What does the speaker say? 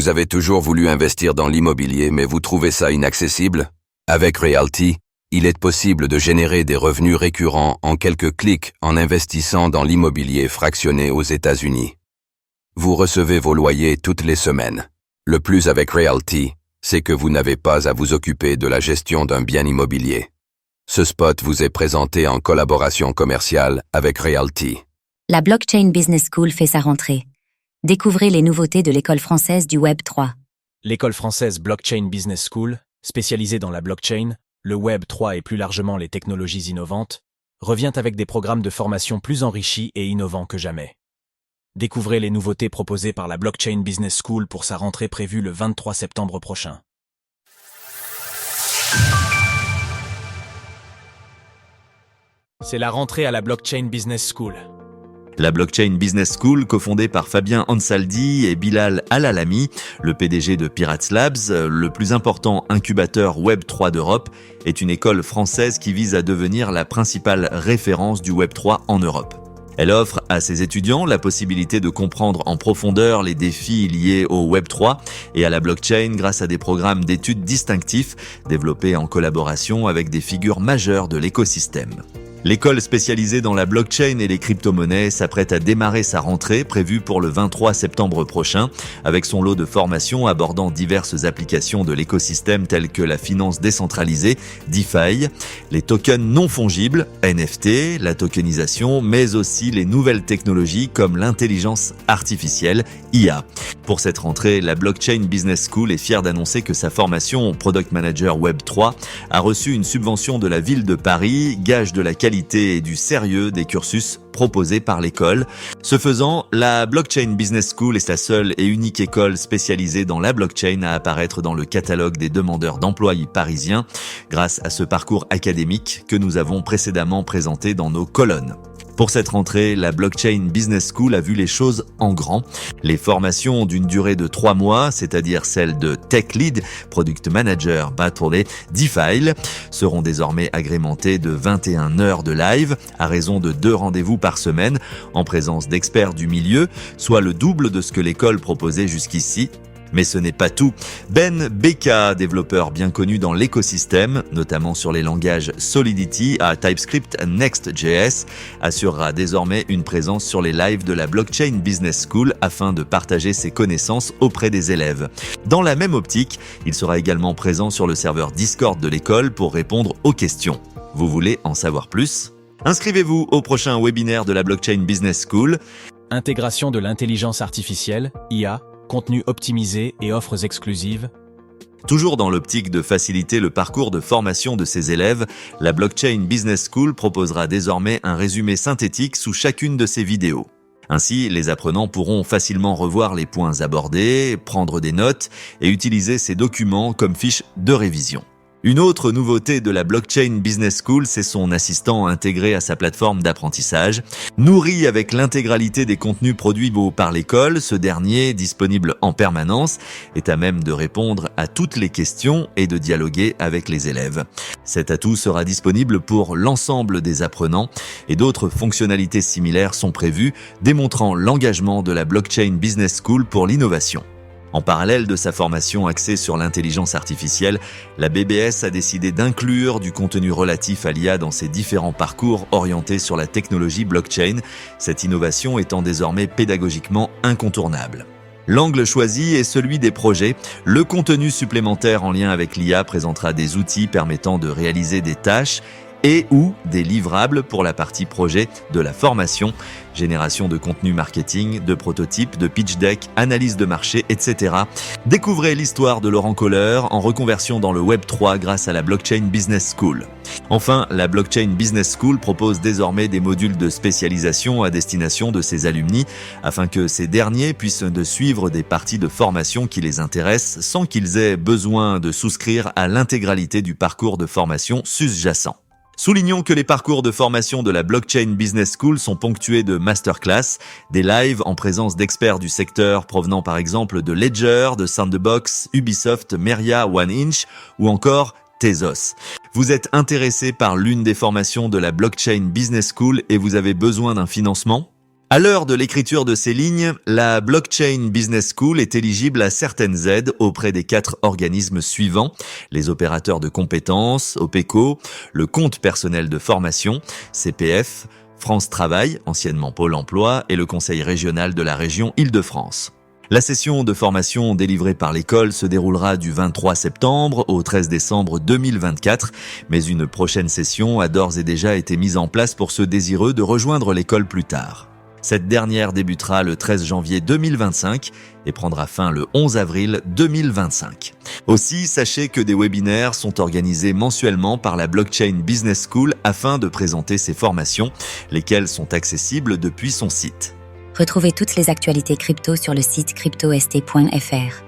Vous avez toujours voulu investir dans l'immobilier, mais vous trouvez ça inaccessible? Avec Realty, il est possible de générer des revenus récurrents en quelques clics en investissant dans l'immobilier fractionné aux États-Unis. Vous recevez vos loyers toutes les semaines. Le plus avec Realty, c'est que vous n'avez pas à vous occuper de la gestion d'un bien immobilier. Ce spot vous est présenté en collaboration commerciale avec Realty. La Blockchain Business School fait sa rentrée. Découvrez les nouveautés de l'école française du Web 3. L'école française Blockchain Business School, spécialisée dans la blockchain, le Web 3 et plus largement les technologies innovantes, revient avec des programmes de formation plus enrichis et innovants que jamais. Découvrez les nouveautés proposées par la Blockchain Business School pour sa rentrée prévue le 23 septembre prochain. C'est la rentrée à la Blockchain Business School. La Blockchain Business School, cofondée par Fabien Ansaldi et Bilal Alalami, le PDG de Pirates Labs, le plus important incubateur Web3 d'Europe, est une école française qui vise à devenir la principale référence du Web3 en Europe. Elle offre à ses étudiants la possibilité de comprendre en profondeur les défis liés au Web3 et à la blockchain grâce à des programmes d'études distinctifs développés en collaboration avec des figures majeures de l'écosystème. L'école spécialisée dans la blockchain et les crypto-monnaies s'apprête à démarrer sa rentrée prévue pour le 23 septembre prochain avec son lot de formations abordant diverses applications de l'écosystème telles que la finance décentralisée, DeFi, les tokens non fongibles, NFT, la tokenisation, mais aussi les nouvelles technologies comme l'intelligence artificielle, IA. Pour cette rentrée, la Blockchain Business School est fière d'annoncer que sa formation Product Manager Web3 a reçu une subvention de la ville de Paris, gage de la qualité et du sérieux des cursus proposés par l'école. Ce faisant, la Blockchain Business School est la seule et unique école spécialisée dans la blockchain à apparaître dans le catalogue des demandeurs d'emploi parisiens grâce à ce parcours académique que nous avons précédemment présenté dans nos colonnes. Pour cette rentrée, la Blockchain Business School a vu les choses en grand. Les formations d'une durée de 3 mois, c'est-à-dire celles de Tech Lead, Product Manager, Battle et DeFi, seront désormais agrémentées de 21 heures de live, à raison de 2 rendez-vous par semaine, en présence d'experts du milieu, soit le double de ce que l'école proposait jusqu'ici. Mais ce n'est pas tout. Ben Beka, développeur bien connu dans l'écosystème, notamment sur les langages Solidity à TypeScript Next.js, assurera désormais une présence sur les lives de la Blockchain Business School afin de partager ses connaissances auprès des élèves. Dans la même optique, il sera également présent sur le serveur Discord de l'école pour répondre aux questions. Vous voulez en savoir plus ? Inscrivez-vous au prochain webinaire de la Blockchain Business School. Intégration de l'intelligence artificielle, IA, contenu optimisé et offres exclusives. Toujours dans l'optique de faciliter le parcours de formation de ses élèves, la Blockchain Business School proposera désormais un résumé synthétique sous chacune de ses vidéos. Ainsi, les apprenants pourront facilement revoir les points abordés, prendre des notes et utiliser ces documents comme fiches de révision. Une autre nouveauté de la Blockchain Business School, c'est son assistant intégré à sa plateforme d'apprentissage. Nourri avec l'intégralité des contenus produits par l'école, ce dernier, disponible en permanence, est à même de répondre à toutes les questions et de dialoguer avec les élèves. Cet atout sera disponible pour l'ensemble des apprenants et d'autres fonctionnalités similaires sont prévues, démontrant l'engagement de la Blockchain Business School pour l'innovation. En parallèle de sa formation axée sur l'intelligence artificielle, la BBS a décidé d'inclure du contenu relatif à l'IA dans ses différents parcours orientés sur la technologie blockchain, cette innovation étant désormais pédagogiquement incontournable. L'angle choisi est celui des projets. Le contenu supplémentaire en lien avec l'IA présentera des outils permettant de réaliser des tâches et ou des livrables pour la partie projet de la formation, génération de contenu marketing, de prototypes, de pitch deck, analyse de marché, etc. Découvrez l'histoire de Laurent Kohler en reconversion dans le Web 3 grâce à la Blockchain Business School. Enfin, la Blockchain Business School propose désormais des modules de spécialisation à destination de ses alumni afin que ces derniers puissent suivre des parties de formation qui les intéressent sans qu'ils aient besoin de souscrire à l'intégralité du parcours de formation sous-jacent. Soulignons que les parcours de formation de la Blockchain Business School sont ponctués de masterclass, des lives en présence d'experts du secteur provenant par exemple de Ledger, de Sandbox, Ubisoft, Meria, OneInch ou encore Tezos. Vous êtes intéressé par l'une des formations de la Blockchain Business School et vous avez besoin d'un financement ? À l'heure de l'écriture de ces lignes, la Blockchain Business School est éligible à certaines aides auprès des 4 organismes suivants: les opérateurs de compétences, OPECO, le compte personnel de formation, CPF, France Travail, anciennement Pôle emploi, et le Conseil régional de la région Île-de-France. La session de formation délivrée par l'école se déroulera du 23 septembre au 13 décembre 2024, mais une prochaine session a d'ores et déjà été mise en place pour ceux désireux de rejoindre l'école plus tard. Cette dernière débutera le 13 janvier 2025 et prendra fin le 11 avril 2025. Aussi, sachez que des webinaires sont organisés mensuellement par la Blockchain Business School afin de présenter ces formations, lesquelles sont accessibles depuis son site. Retrouvez toutes les actualités crypto sur le site cryptost.fr.